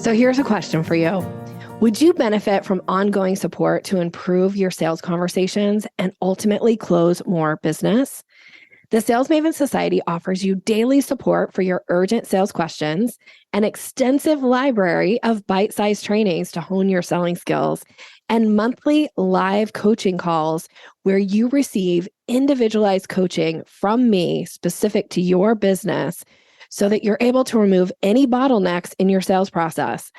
So here's a question for you. Would you benefit from ongoing support to improve your sales conversations and ultimately close more business? The Sales Maven Society offers you daily support for your urgent sales questions, an extensive library of bite-sized trainings to hone your selling skills, and monthly live coaching calls where you receive individualized coaching from me specific to your business so that you're able to remove any bottlenecks in your sales process.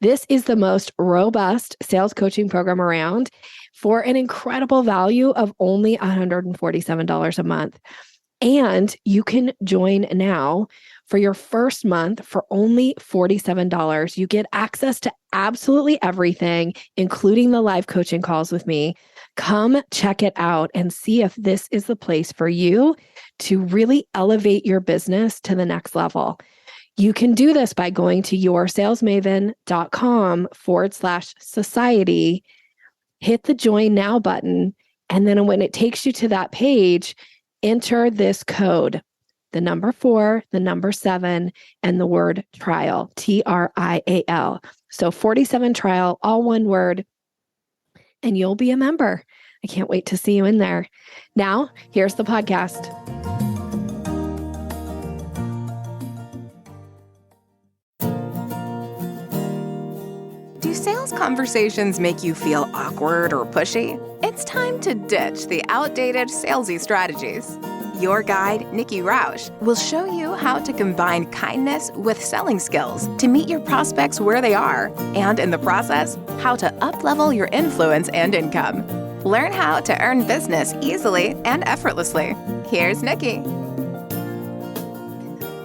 This is the most robust sales coaching program around for an incredible value of only $147 a month. And you can join now for your first month for only $47. You get access to absolutely everything, including the live coaching calls with me. Come check it out and see if this is the place for you to really elevate your business to the next level. You can do this by going to yoursalesmaven.com/society, hit the join now button. And then when it takes you to that page, enter this code, the number 4, the number 7, and the word trial, TRIAL. So 47 trial, all one word, and you'll be a member. I can't wait to see you in there. Now, here's the podcast. Do sales conversations make you feel awkward or pushy? It's time to ditch the outdated salesy strategies. Your guide, Nikki Rausch, will show you how to combine kindness with selling skills to meet your prospects where they are, and in the process, how to up-level your influence and income. Learn how to earn business easily and effortlessly. Here's Nikki.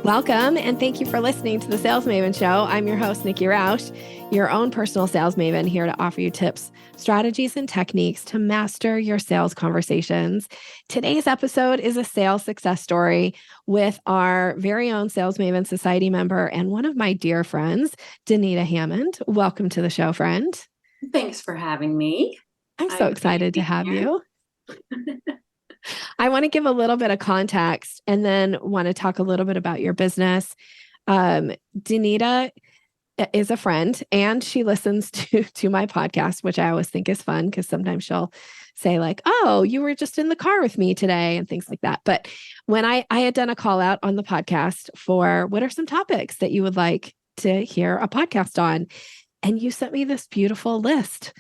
Welcome, and thank you for listening to the Sales Maven Show. I'm your host, Nikki Rausch, your own personal sales maven, here to offer you tips, strategies, and techniques to master your sales conversations. Today's episode is a sales success story with our very own Sales Maven Society member and one of my dear friends, Danita Hammond. Welcome to the show, friend. Thanks for having me. I'm so excited to have you. I want to give a little bit of context and then want to talk a little bit about your business. Danita is a friend and she listens to my podcast, which I always think is fun because sometimes she'll say like, oh, you were just in the car with me today and things like that. But when I had done a call out on the podcast for what are some topics that you would like to hear a podcast on, and you sent me this beautiful list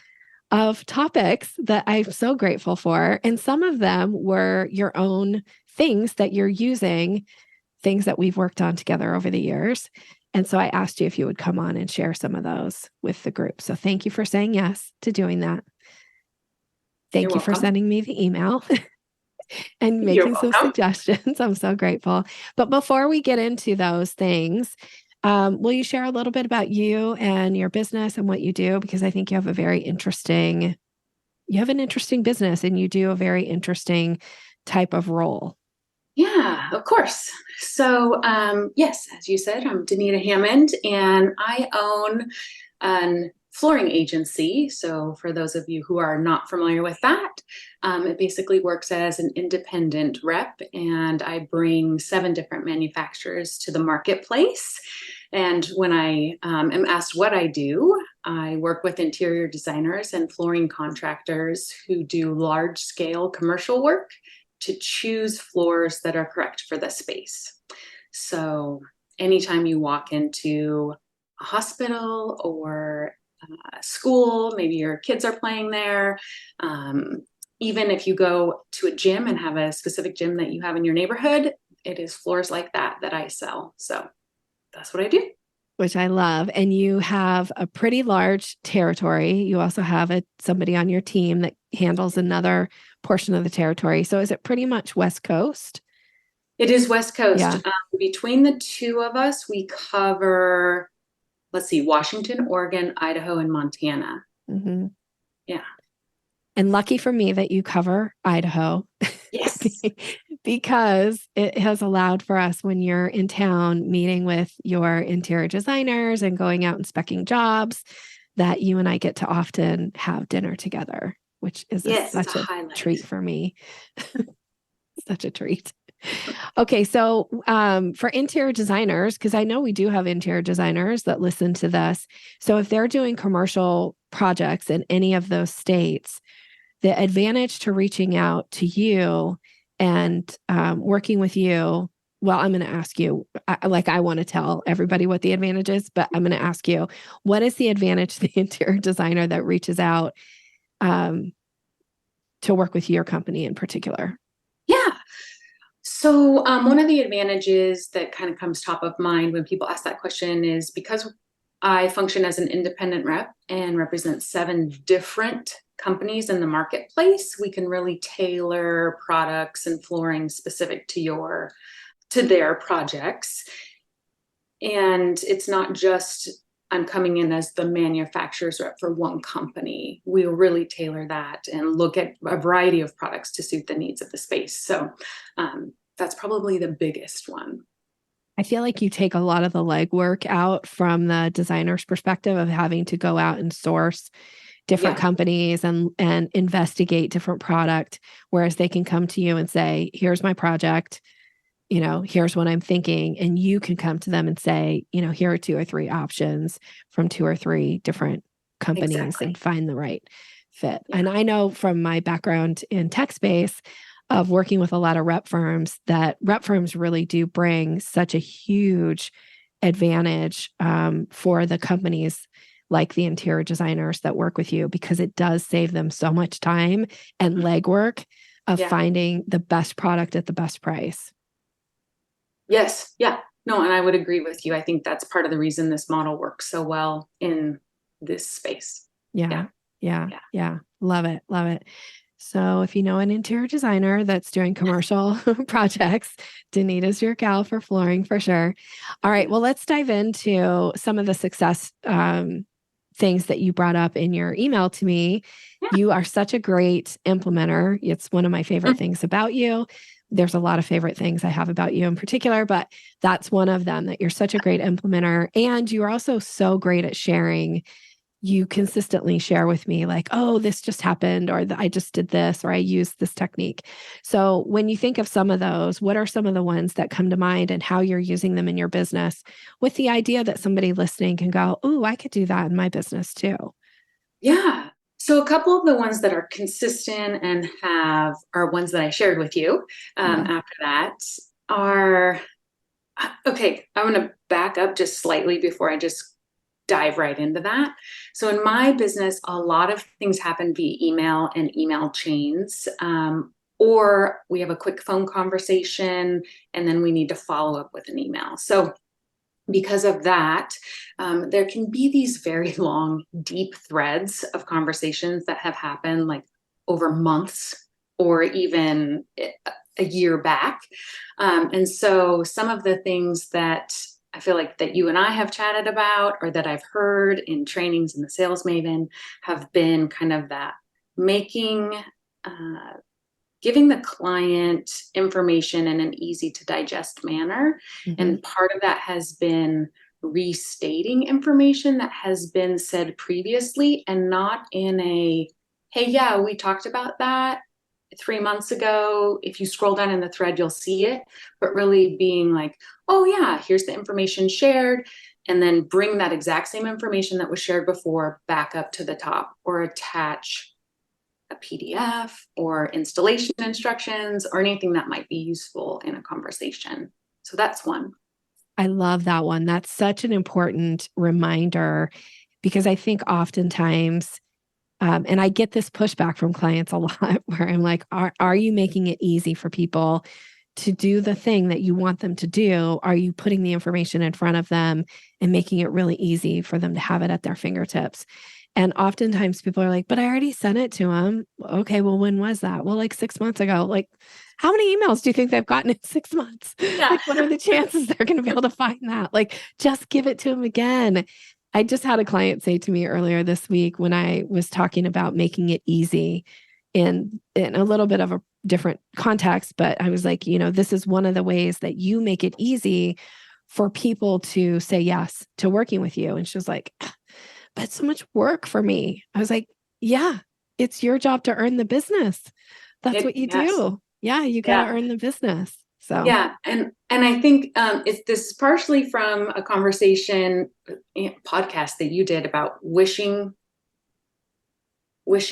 of topics that I'm so grateful for. And some of them were your own things that you're using, things that we've worked on together over the years. And so I asked you if you would come on and share some of those with the group. So thank you for saying yes to doing that. Thank you for sending me the email and making some suggestions. I'm so grateful. But before we get into those things, will you share a little bit about you and your business and what you do? Because I think you have an interesting business and you do a very interesting type of role. Yeah, of course. So, yes, as you said, I'm Danita Hammond and I own a flooring agency. So for those of you who are not familiar with that, it basically works as an independent rep, and I bring 7 different manufacturers to the marketplace. And when I am asked what I do, I work with interior designers and flooring contractors who do large-scale commercial work to choose floors that are correct for the space. So anytime you walk into a hospital or a school, maybe your kids are playing there, even if you go to a gym and have a specific gym that you have in your neighborhood, it is floors like that I sell. So that's what I do. Which I love. And you have a pretty large territory. You also have somebody on your team that handles another portion of the territory. So is it pretty much West Coast? It is West Coast. Yeah. Between the two of us, we cover, Washington, Oregon, Idaho, and Montana. Mm-hmm. Yeah. And lucky for me that you cover Idaho. Yes. Because it has allowed for us, when you're in town meeting with your interior designers and going out and speccing jobs, that you and I get to often have dinner together, which is such a treat for me. Such a treat. Okay. So for interior designers, because I know we do have interior designers that listen to this. So if they're doing commercial projects in any of those states, the advantage to reaching out to you and working with you, well, I'm going to ask you, I want to tell everybody what the advantage is, but I'm going to ask you, what is the advantage to the interior designer that reaches out to work with your company in particular? Yeah. So one of the advantages that kind of comes top of mind when people ask that question is because I function as an independent rep and represent 7 different companies in the marketplace, we can really tailor products and flooring specific to their projects. And it's not just I'm coming in as the manufacturer's rep for one company. We'll really tailor that and look at a variety of products to suit the needs of the space. So that's probably the biggest one. I feel like you take a lot of the legwork out from the designer's perspective of having to go out and source different companies and investigate different product, whereas they can come to you and say, here's my project, here's what I'm thinking. And you can come to them and say, here are 2 or 3 options from 2 or 3 different companies and find the right fit. Yeah. And I know from my background in tech space of working with a lot of rep firms that rep firms really do bring such a huge advantage for the companies like the interior designers that work with you, because it does save them so much time and legwork of finding the best product at the best price. Yes. Yeah. No, and I would agree with you. I think that's part of the reason this model works so well in this space. Yeah. Love it. Love it. So if you know an interior designer that's doing commercial projects, Danita's your gal for flooring for sure. All right. Well, let's dive into some of the success things that you brought up in your email to me. Yeah. You are such a great implementer. It's one of my favorite things about you. There's a lot of favorite things I have about you in particular, but that's one of them, that you're such a great implementer. And you're also so great at sharing. You consistently share with me like, oh, this just happened, or I just did this, or I used this technique. So when you think of some of those, what are some of the ones that come to mind and how you're using them in your business with the idea that somebody listening can go, oh, I could do that in my business too? Yeah. So a couple of the ones that are consistent and are ones that I shared with you after that are, okay, I'm going to back up just slightly before I just dive right into that. So in my business, a lot of things happen via email and email chains, or we have a quick phone conversation and then we need to follow up with an email. So because of that, there can be these very long, deep threads of conversations that have happened like over months or even a year back. And so some of the things that I feel like that you and I have chatted about, or that I've heard in trainings in the Sales Maven, have been kind of that giving the client information in an easy to digest manner. Mm-hmm. And part of that has been restating information that has been said previously, and not in a, hey, yeah, we talked about that 3 months ago. If you scroll down in the thread, you'll see it, but really being like, oh yeah, here's the information shared, and then bring that exact same information that was shared before back up to the top, or attach a PDF or installation instructions or anything that might be useful in a conversation. So that's one. I love that one. That's such an important reminder, because I think oftentimes, and I get this pushback from clients a lot, where I'm like, are you making it easy for people to do the thing that you want them to do? Are you putting the information in front of them and making it really easy for them to have it at their fingertips? And oftentimes people are like, but I already sent it to them. Okay, well, when was that? Well, like 6 months ago. Like, how many emails do you think they've gotten in 6 months? Yeah. Like, what are the chances they're going to be able to find that? Like, just give it to them again. I just had a client say to me earlier this week, when I was talking about making it easy in a little bit of a different context, but I was like, this is one of the ways that you make it easy for people to say yes to working with you. And she was like, but it's so much work for me. I was like, yeah, it's your job to earn the business. That's what you do. Yeah, you got to earn the business. So yeah. And I think this is partially from a conversation podcast that you did about wishing what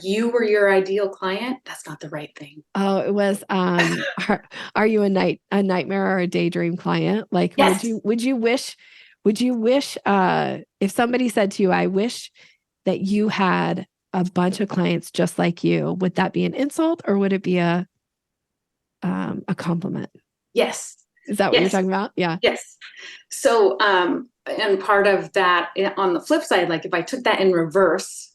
you were your ideal client. That's not the right thing. Oh, it was, are you a nightmare or a daydream client? Like, Yes. would you wish, if somebody said to you, I wish that you had a bunch of clients just like you, would that be an insult or would it be a compliment? Yes. Is that what you're talking about? Yeah. Yes. So, and part of that on the flip side, like if I took that in reverse,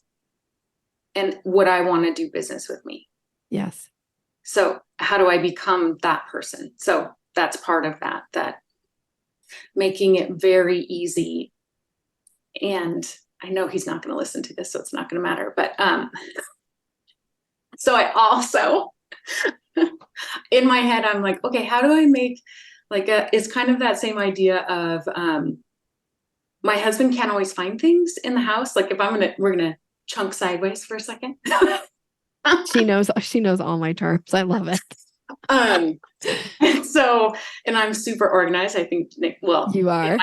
and would I want to do business with me? Yes. So how do I become that person? So that's part of that making it very easy. And I know he's not going to listen to this, so it's not going to matter. But so I also, in my head, I'm like, okay, how do I make it's kind of that same idea of my husband can't always find things in the house. Like if we're going to chunk sideways for a second. She knows all my terms. I love it. And I'm super organized. I think, you are.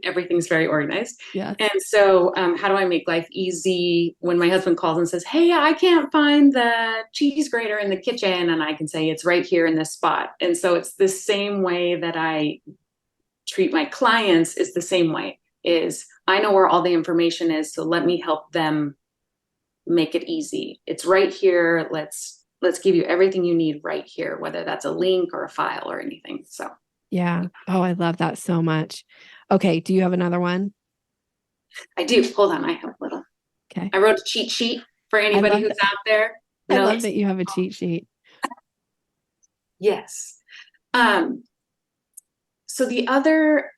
Everything's very organized. Yeah. And so, how do I make life easy when my husband calls and says, hey, I can't find the cheese grater in the kitchen. And I can say, it's right here in this spot. And so it's the same way that I treat my clients is the same way is I know where all the information is. So let me help them make it easy. It's right here. Let's give you everything you need right here, whether that's a link or a file or anything. So yeah. Oh, I love that so much. Okay. Do you have another one? I do. Hold on. I have a little. Okay. I wrote a cheat sheet for anybody who's out there. I love that you have a cheat sheet. Yes. So the other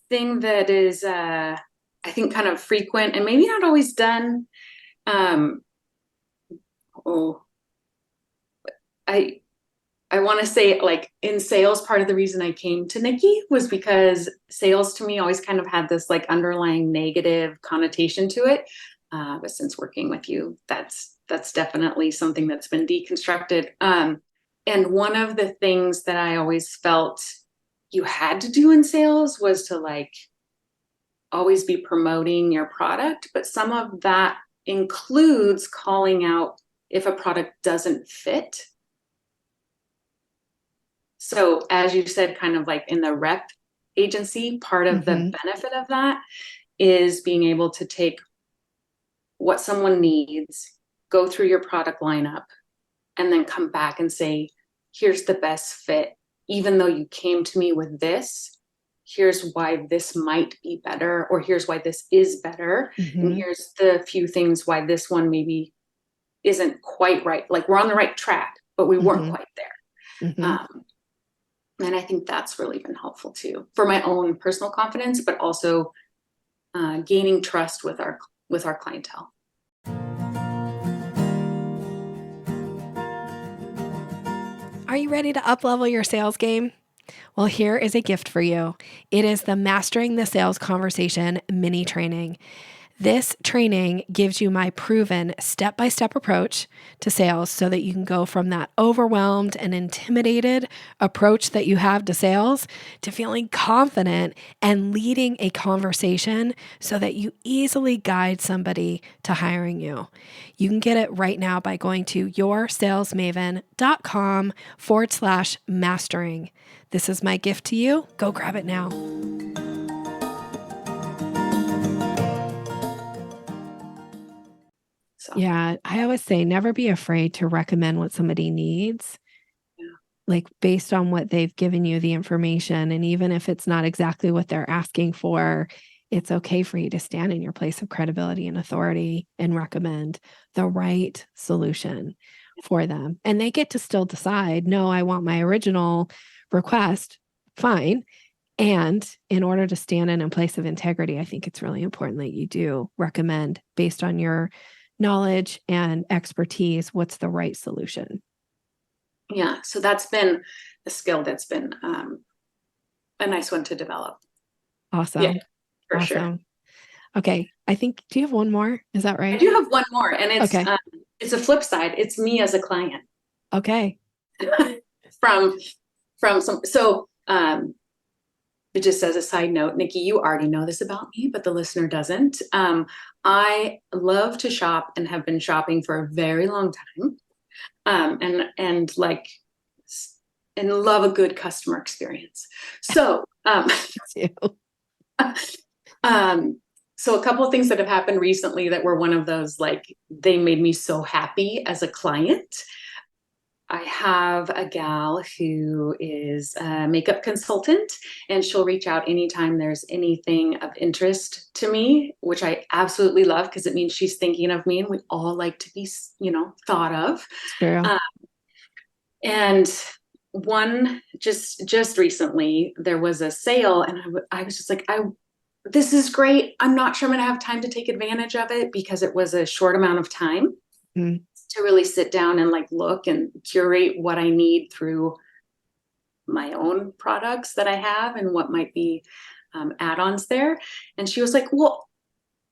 thing that is, I think kind of frequent and maybe not always done, I want to say like in sales, part of the reason I came to Nikki was because sales to me always kind of had this like underlying negative connotation to it. But since working with you, that's definitely something that's been deconstructed. And one of the things that I always felt you had to do in sales was to like always be promoting your product, but some of that includes calling out if a product doesn't fit. So as you said, kind of like in the rep agency, part of the benefit of that is being able to take what someone needs, go through your product lineup, and then come back and say, here's the best fit. Even though you came to me with this, here's why this might be better, or here's why this is better. And here's the few things why this one maybe isn't quite right. Like we're on the right track, but we weren't quite there. And I think that's really been helpful too, for my own personal confidence, but also gaining trust with our clientele. Are you ready to up-level your sales game? Well, here is a gift for you. It is the Mastering the Sales Conversation mini training. This training gives you my proven step-by-step approach to sales so that you can go from that overwhelmed and intimidated approach that you have to sales to feeling confident and leading a conversation so that you easily guide somebody to hiring you. You can get it right now by going to yoursalesmaven.com/mastering. This is my gift to you. Go grab it now. Yeah, I always say never be afraid to recommend what somebody needs, like based on what they've given you the information. And even if it's not exactly what they're asking for, it's okay for you to stand in your place of credibility and authority and recommend the right solution for them. And they get to still decide, no, I want my original request, fine. And in order to stand in a place of integrity, I think it's really important that you do recommend based on your knowledge and expertise, what's the right solution? Yeah. So that's been a skill that's been a nice one to develop. Awesome. Yeah, for sure. Okay. I think, do you have one more? Is that right? I do have one more, and it's okay. It's a flip side. It's me as a client. Okay. from some. So just as a side note, Nikki, you already know this about me, but the listener doesn't. I love to shop and have been shopping for a very long time. And love a good customer experience. So, so a couple of things that have happened recently that were one of those, like, they made me so happy as a client. I have a gal who is a makeup consultant, and she'll reach out anytime there's anything of interest to me, which I absolutely love because it means she's thinking of me, and we all like to be, thought of. True. And one just recently, there was a sale, and I was just like, this is great. I'm not sure I'm going to have time to take advantage of it because it was a short amount of time. To really sit down and look and curate what I need through my own products that I have and what might be add-ons there. And she was like, well,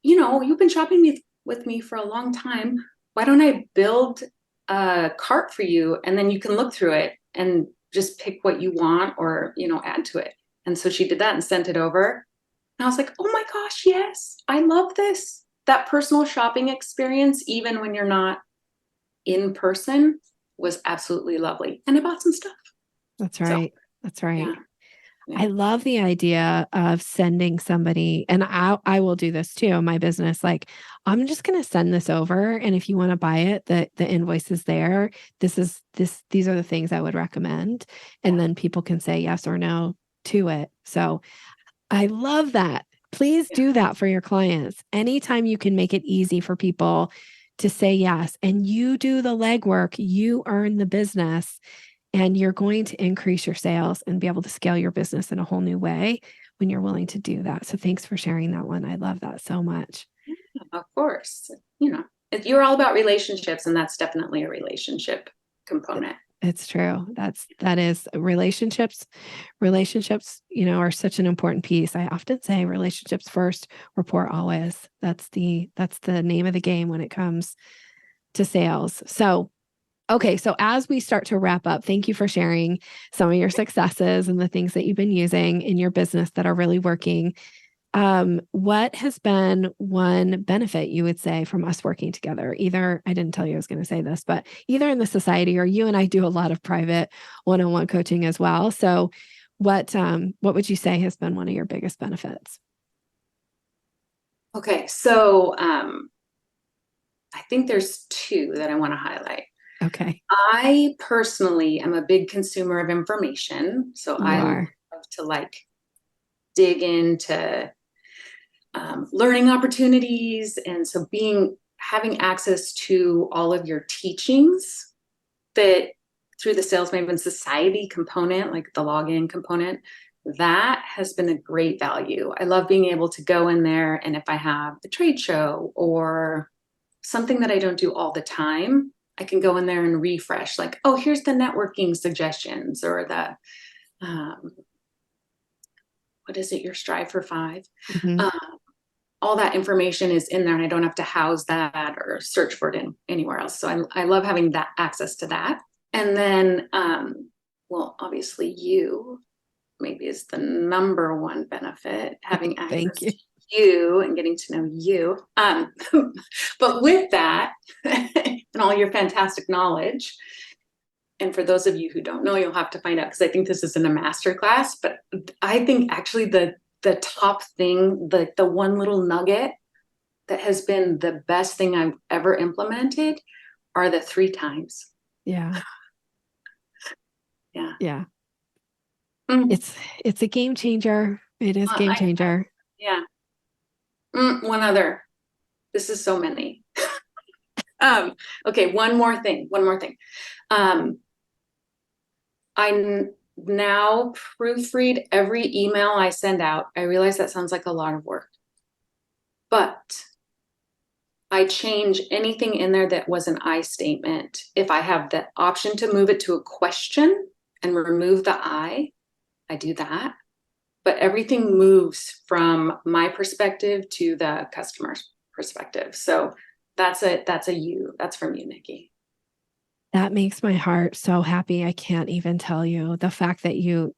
you've been shopping with me for a long time. Why don't I build a cart for you? And then you can look through it and just pick what you want or, add to it. And so she did that and sent it over. And I was like, oh my gosh, yes, I love this. That personal shopping experience, even when you're not in person, was absolutely lovely. And I bought some stuff. That's right. That's right. Yeah. I love the idea of sending somebody, and I will do this too in my business. Like, I'm just going to send this over. And if you want to buy it, the invoice is there. These are the things I would recommend. And then people can say yes or no to it. So I love that. Please do that for your clients. Anytime you can make it easy for people to say yes, and you do the legwork, you earn the business, and you're going to increase your sales and be able to scale your business in a whole new way when you're willing to do that. So thanks for sharing that one. I love that so much. Yeah, of course. You're all about relationships, and that's definitely a relationship component. It's true. That is relationships. Relationships, are such an important piece. I often say relationships first, rapport always. That's the name of the game when it comes to sales. So, okay. So as we start to wrap up, thank you for sharing some of your successes and the things that you've been using in your business that are really working. What has been one benefit you would say from us working together? Either, I didn't tell you I was going to say this, but either in the society, or you and I do a lot of private one-on-one coaching as well. So what would you say has been one of your biggest benefits? Okay. So, I think there's two that I want to highlight. Okay. I personally am a big consumer of information. So I love to dig into learning opportunities. And so having access to all of your teachings that through the Sales Maven Society component, like the login component, that has been a great value. I love being able to go in there, and if I have a trade show or something that I don't do all the time, I can go in there and refresh, like, oh, here's the networking suggestions, or the what is it, your Strive for 5. Mm-hmm. All that information is in there, and I don't have to house that or search for it anywhere else. So I love having that access to that. And then, well, obviously you maybe is the number one benefit, having access to you and getting to know you. But with that and all your fantastic knowledge, and for those of you who don't know, you'll have to find out, because I think this is in a masterclass, but I think actually the top thing, the one little nugget that has been the best thing I've ever implemented are the 3 times. Yeah. Yeah. Yeah. Mm. It's a game changer. It is game changer. Yeah. One other. This is so many. Okay. One more thing. I now proofread every email I send out. I realize that sounds like a lot of work, but I change anything in there that was an I statement. If I have the option to move it to a question and remove the I do that. But everything moves from my perspective to the customer's perspective. So that's from you, Nikki. That makes my heart so happy. I can't even tell you the fact that you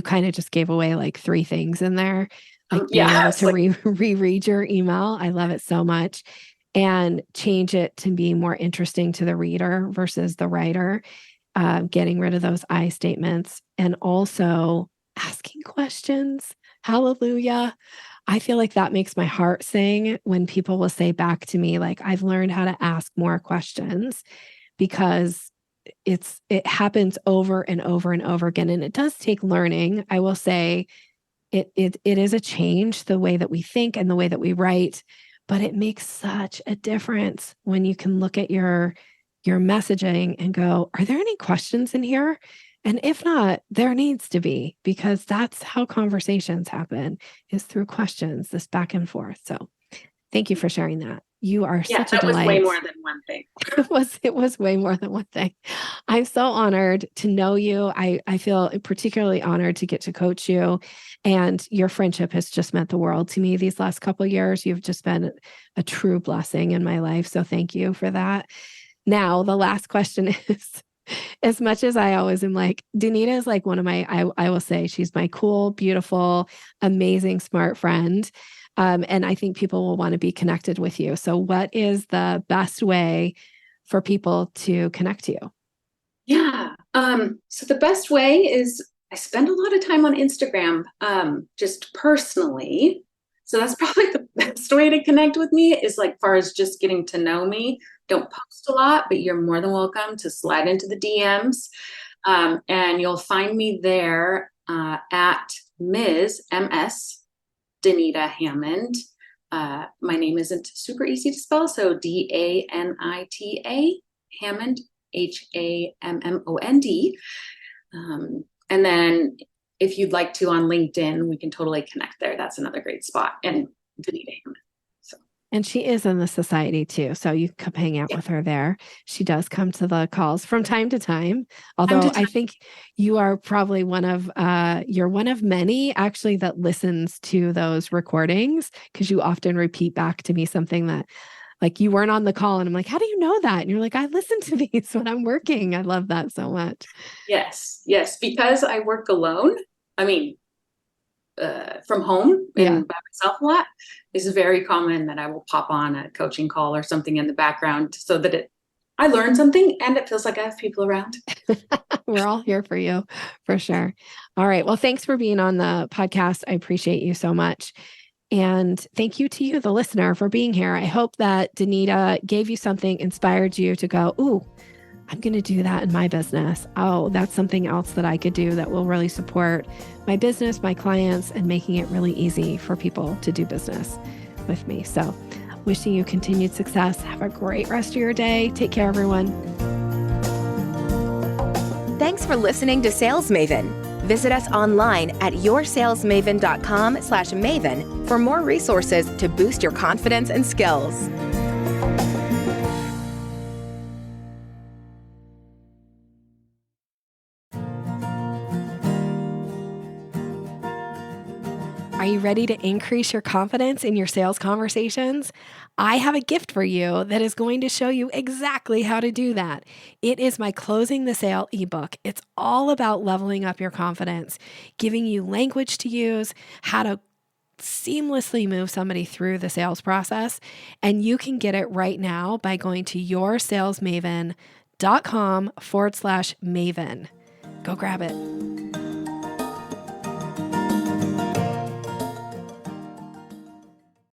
kind of just gave away like 3 things in there, like being able to reread your email. I love it so much, and change it to be more interesting to the reader versus the writer. Getting rid of those I statements and also asking questions. Hallelujah. I feel like that makes my heart sing when people will say back to me, like, I've learned how to ask more questions, because it happens over and over and over again. And it does take learning. I will say it is a change, the way that we think and the way that we write, but it makes such a difference when you can look at your messaging and go, are there any questions in here? And if not, there needs to be, because that's how conversations happen, is through questions, this back and forth. So thank you for sharing that. You are such a delight. That was way more than one thing. It was way more than one thing. I'm so honored to know you. I feel particularly honored to get to coach you, and your friendship has just meant the world to me these last couple of years. You've just been a true blessing in my life. So thank you for that. Now, the last question is, as much as I always am like, Danita is like one of my, I will say she's my cool, beautiful, amazing, smart friend. And I think people will want to be connected with you. So what is the best way for people to connect to you? Yeah. So the best way is, I spend a lot of time on Instagram, just personally. So that's probably the best way to connect with me, is like far as just getting to know me. Don't post a lot, but you're more than welcome to slide into the DMs. And you'll find me there at Ms. Danita Hammond. My name isn't super easy to spell, so Danita Hammond, Hammond. And then if you'd like to, on LinkedIn, we can totally connect there. That's another great spot. And Danita Hammond. And she is in the society too, so you can hang out with her there. She does come to the calls from time to time, although I think you are probably you're one of many actually that listens to those recordings, because you often repeat back to me something that, like, you weren't on the call and I'm like, how do you know that? And you're like, I listen to these when I'm working. I love that so much. Yes, because I work alone. I mean, from home and by myself a lot, it's very common that I will pop on a coaching call or something in the background, so that I learn something and it feels like I have people around. We're all here for you, for sure. All right. Well, thanks for being on the podcast. I appreciate you so much. And thank you to you, the listener, for being here. I hope that Danita gave you something, inspired you to go, ooh, I'm going to do that in my business. Oh, that's something else that I could do that will really support my business, my clients, and making it really easy for people to do business with me. So wishing you continued success. Have a great rest of your day. Take care, everyone. Thanks for listening to Sales Maven. Visit us online at yoursalesmaven.com/maven for more resources to boost your confidence and skills. Are you ready to increase your confidence in your sales conversations? I have a gift for you that is going to show you exactly how to do that. It is my Closing the Sale ebook. It's all about leveling up your confidence, giving you language to use, how to seamlessly move somebody through the sales process. And you can get it right now by going to yoursalesmaven.com/maven. Go grab it.